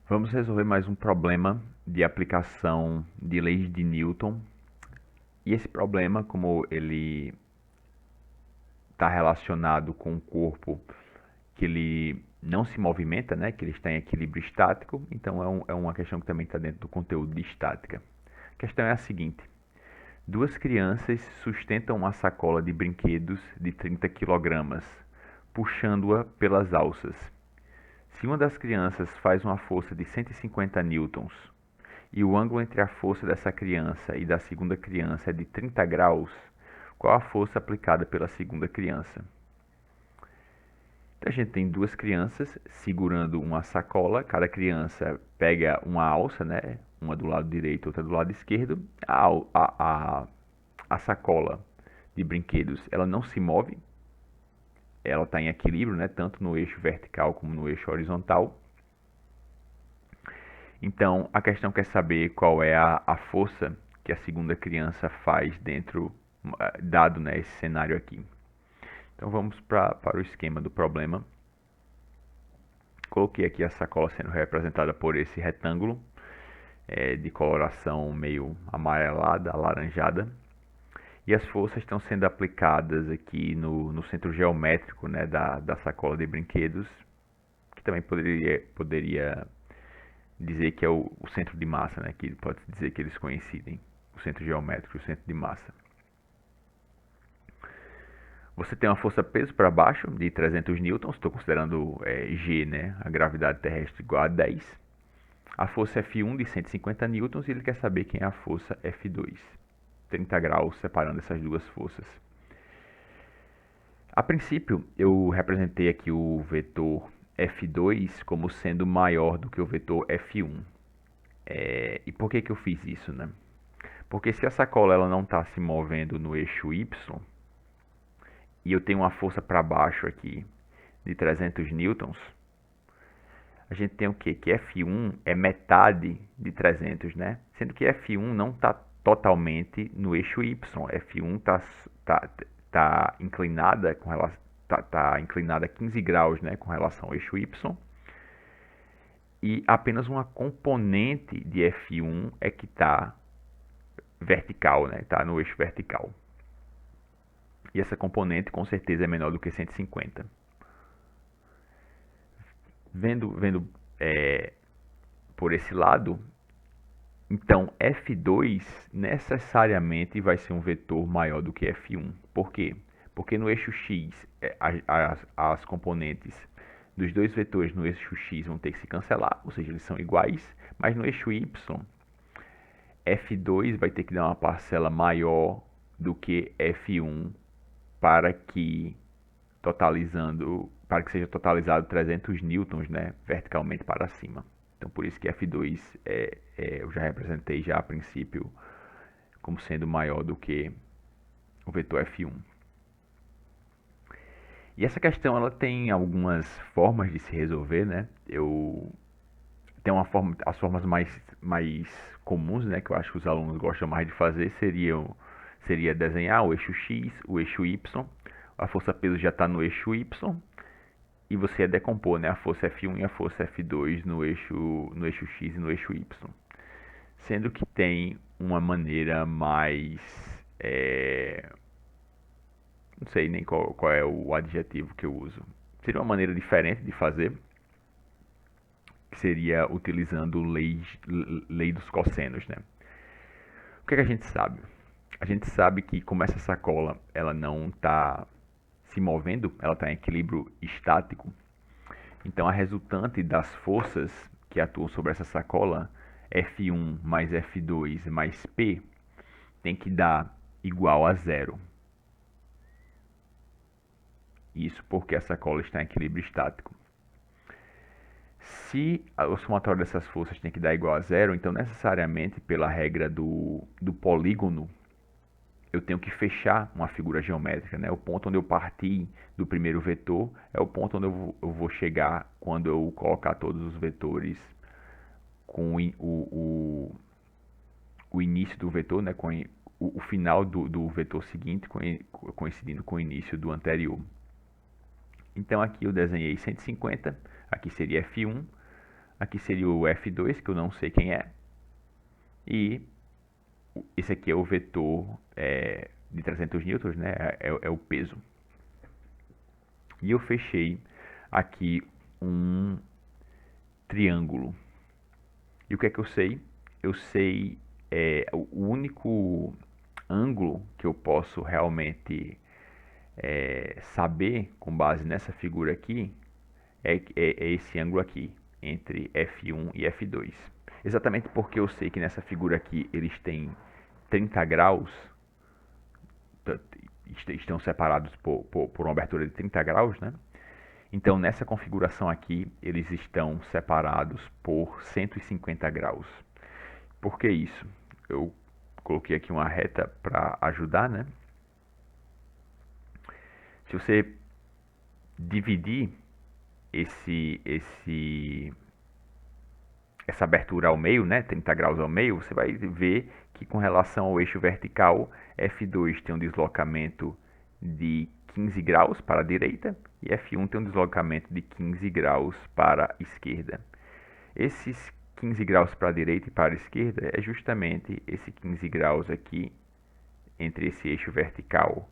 Vamos resolver mais um problema de aplicação de leis de Newton. E esse problema, como ele está relacionado com um corpo que ele não se movimenta, né, que ele está em equilíbrio estático, então é uma questão que também está dentro do conteúdo de estática. A questão é a seguinte: duas crianças sustentam uma sacola de brinquedos de 30 quilogramas, puxando-a pelas alças. Se uma das crianças faz uma força de 150 newtons e o ângulo entre a força dessa criança e da segunda criança é de 30 graus, qual a força aplicada pela segunda criança? Então a gente tem duas crianças segurando uma sacola, cada criança pega uma alça, né? Uma do lado direito, outra do lado esquerdo. A sacola de brinquedos, ela não se move, ela está em equilíbrio, né? Tanto no eixo vertical como no eixo horizontal. Então, a questão quer saber qual é a força que a segunda criança faz dentro, dado, né, esse cenário aqui. Então, vamos para o esquema do problema. Coloquei aqui a sacola sendo representada por esse retângulo de coloração meio amarelada, alaranjada. E as forças estão sendo aplicadas aqui no centro geométrico, né, da sacola de brinquedos, que também poderia dizer que é o centro de massa, né? Que pode dizer que eles coincidem, o centro geométrico e o centro de massa. Você tem uma força-peso para baixo de 300 newtons, estou considerando G, né? A gravidade terrestre igual a 10. A força F1 de 150 newtons e ele quer saber quem é a força F2. 30 graus separando essas duas forças. A princípio, eu representei aqui o vetor F2 como sendo maior do que o vetor F1. E por que eu fiz isso, né? Porque se a sacola ela não está se movendo no eixo Y, e eu tenho uma força para baixo aqui de 300 newtons, a gente tem o quê? Que F1 é metade de 300, né? Sendo que F1 não está totalmente no eixo Y. F1 tá inclinada com relação tá inclinada a 15 graus, né, com relação ao eixo Y. E apenas uma componente de F1 é que está vertical, né? Está no eixo vertical. E essa componente com certeza é menor do que 150. Vendo por esse lado, então F2 necessariamente vai ser um vetor maior do que F1. Por quê? Porque no eixo X, as componentes dos dois vetores no eixo X vão ter que se cancelar, ou seja, eles são iguais, mas no eixo Y, F2 vai ter que dar uma parcela maior do que F1 para que seja totalizado 300 newtons, né, verticalmente para cima. Então, por isso que F2 eu já representei já a princípio como sendo maior do que o vetor F1. E essa questão ela tem algumas formas de se resolver, né? As formas mais comuns, né, que eu acho que os alunos gostam mais de fazer seria desenhar o eixo X, o eixo Y. A força-peso já está no eixo Y e você ia decompor, né, a força F1 e a força F2 no eixo X e no eixo Y. Sendo que tem uma maneira mais... não sei nem qual é o adjetivo que eu uso. Seria uma maneira diferente de fazer, que seria utilizando lei dos cossenos, né? O que a gente sabe? A gente sabe que como essa sacola ela não está se movendo, ela está em equilíbrio estático. Então a resultante das forças que atuam sobre essa sacola, F1 mais F2 mais P, tem que dar igual a zero. Isso porque a sacola está em equilíbrio estático. Se o somatório dessas forças tem que dar igual a zero, então necessariamente pela regra do polígono, eu tenho que fechar uma figura geométrica, né? O ponto onde eu parti do primeiro vetor é o ponto onde eu vou chegar quando eu colocar todos os vetores com o início do vetor, né? Com o final do vetor seguinte coincidindo com o início do anterior. Então aqui eu desenhei 150, aqui seria F1, Aqui seria o F2, que eu não sei quem é. E esse aqui é o vetor de 300 newtons, né? É o peso. E eu fechei aqui um triângulo. E o que é que eu sei? Eu sei o único ângulo que eu posso realmente saber com base nessa figura aqui é esse ângulo aqui, entre F1 e F2. Exatamente porque eu sei que nessa figura aqui eles têm 30 graus, estão separados por uma abertura de 30 graus, né? Então, nessa configuração aqui, eles estão separados por 150 graus. Por que isso? Eu coloquei aqui uma reta para ajudar, né? Se você dividir essa abertura ao meio, né, 30 graus ao meio, você vai ver que com relação ao eixo vertical, F2 tem um deslocamento de 15 graus para a direita e F1 tem um deslocamento de 15 graus para a esquerda. Esses 15 graus para a direita e para a esquerda é justamente esse 15 graus aqui entre esse eixo vertical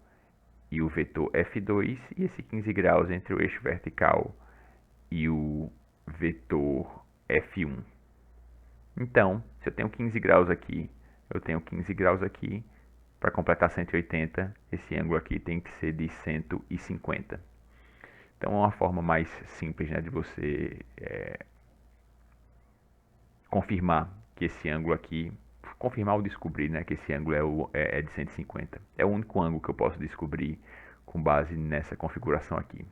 e o vetor F2 e esse 15 graus entre o eixo vertical e o vetor F1. Então, se eu tenho 15 graus aqui, eu tenho 15 graus aqui, para completar 180, esse ângulo aqui tem que ser de 150. Então, é uma forma mais simples, né, de você confirmar que esse ângulo aqui, confirmar ou descobrir, né, que esse ângulo é de 150. É o único ângulo que eu posso descobrir com base nessa configuração aqui.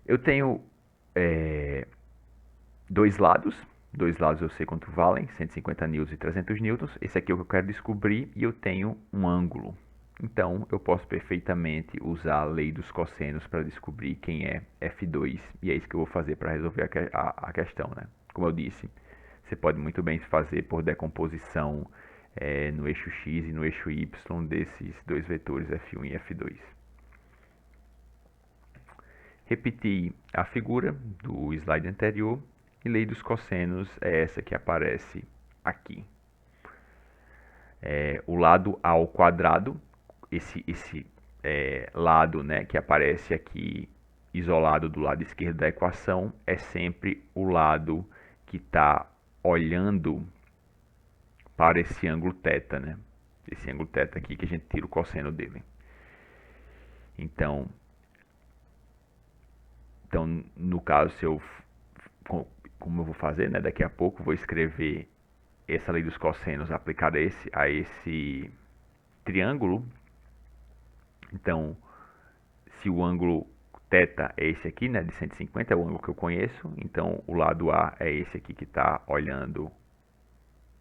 Eu tenho dois lados eu sei quanto valem, 150 newtons e 300 newtons. Esse aqui é o que eu quero descobrir e eu tenho um ângulo. Então, eu posso perfeitamente usar a lei dos cossenos para descobrir quem é F2. E é isso que eu vou fazer para resolver a questão, né? Como eu disse, você pode muito bem fazer por decomposição no eixo X e no eixo Y desses dois vetores F1 e F2. Repetir a figura do slide anterior. E lei dos cossenos é essa que aparece aqui. O lado ao quadrado, esse lado, né, que aparece aqui isolado do lado esquerdo da equação, é sempre o lado que está olhando para esse ângulo θ, né? Esse ângulo θ aqui que a gente tira o cosseno dele. Então no caso, se eu como eu vou fazer, né? Daqui a pouco vou escrever essa lei dos cossenos aplicada a esse triângulo. Então, se o ângulo θ é esse aqui, né, de 150, é o ângulo que eu conheço, então o lado A é esse aqui que está olhando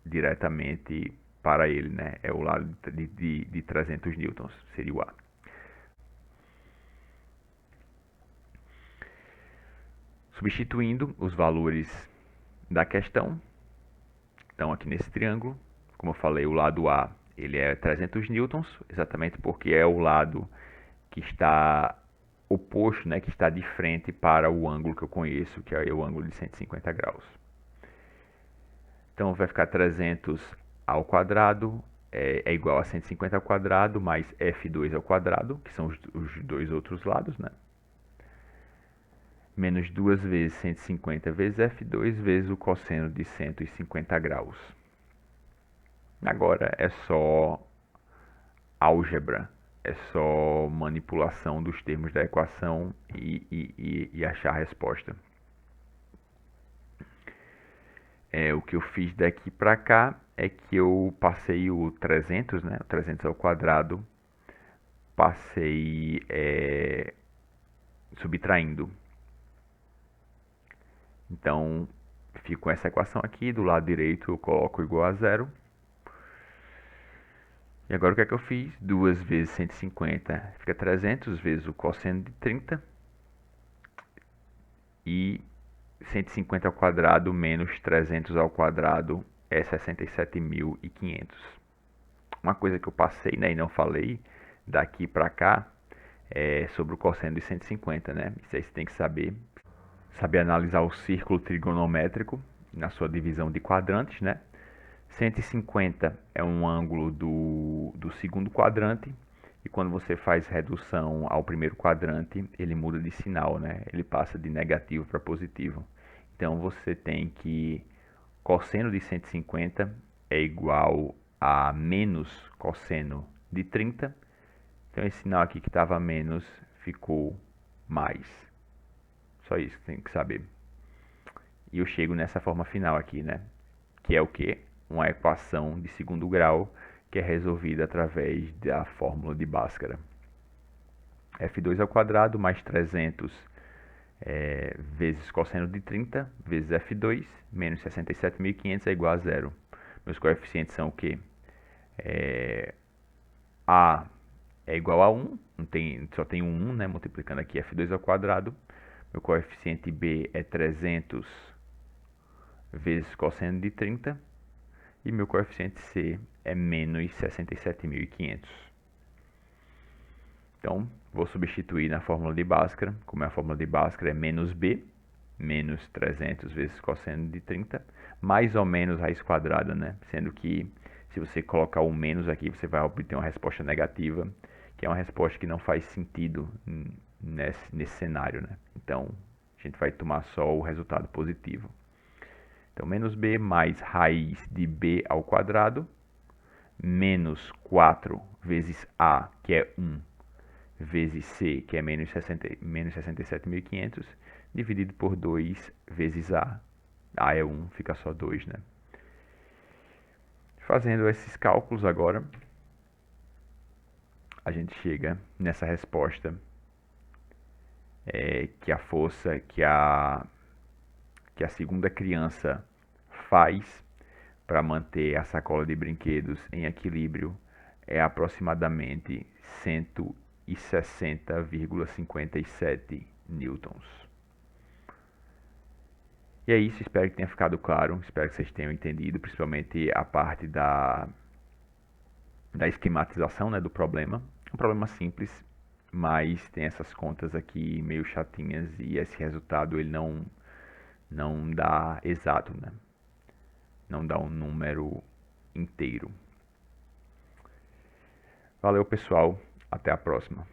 diretamente para ele, né? É o lado de 300 newtons, seria o A. Substituindo os valores da questão, então aqui nesse triângulo, como eu falei, o lado A ele é 300 newtons, exatamente porque é o lado que está oposto, né, que está de frente para o ângulo que eu conheço, que é o ângulo de 150 graus. Então vai ficar 300 ao quadrado é igual a 150 ao quadrado mais F2 ao quadrado, que são os dois outros lados, né? Menos 2 vezes 150 vezes F2 vezes o cosseno de 150 graus. Agora é só álgebra, é só manipulação dos termos da equação e achar a resposta. O que eu fiz daqui para cá é que eu passei o 300, né, o 300 ao quadrado, passei subtraindo. Então, fico com essa equação aqui, do lado direito eu coloco igual a zero. E agora o que é que eu fiz? 2 vezes 150 fica 300 vezes o cosseno de 30. E 150 ao quadrado menos 300 ao quadrado é 67.500. Uma coisa que eu passei, né, e não falei daqui para cá é sobre o cosseno de 150, né? Isso aí você tem que saber. saber analisar o círculo trigonométrico na sua divisão de quadrantes, né? 150 é um ângulo do segundo quadrante, e quando você faz redução ao primeiro quadrante, ele muda de sinal, né? Ele passa de negativo para positivo. Então você tem que cosseno de 150 é igual a menos cosseno de 30. Então esse sinal aqui que estava menos ficou mais. Só isso que tem que saber. E eu chego nessa forma final aqui, né? Que é o quê? Uma equação de segundo grau que é resolvida através da fórmula de Bhaskara. F2 ao quadrado mais 300 vezes cosseno de 30 vezes F2 menos 67.500 é igual a zero. Meus coeficientes são o quê? A é igual a 1, só tem um 1, né? Multiplicando aqui F2 ao quadrado. Meu coeficiente B é 300 vezes cosseno de 30. E meu coeficiente C é menos 67.500. Então, vou substituir na fórmula de Bhaskara. Como a fórmula de Bhaskara é menos B, menos 300 vezes cosseno de 30, mais ou menos raiz quadrada, né? Sendo que, se você colocar o menos aqui, você vai obter uma resposta negativa, que é uma resposta que não faz sentido nesse cenário, né? Então, a gente vai tomar só o resultado positivo. Então, menos b mais raiz de b ao quadrado, menos 4 vezes a, que é 1, vezes c, que é menos 67.500, dividido por 2 vezes a. A é 1, fica só 2, né? Fazendo esses cálculos agora, a gente chega nessa resposta que a força que a segunda criança faz para manter a sacola de brinquedos em equilíbrio é aproximadamente 160,57 newtons. E é isso, espero que tenha ficado claro, espero que vocês tenham entendido, principalmente a parte da esquematização, né, do problema. Um problema simples, mas tem essas contas aqui meio chatinhas e esse resultado ele não dá exato, né? Não dá um número inteiro. Valeu, pessoal. Até a próxima.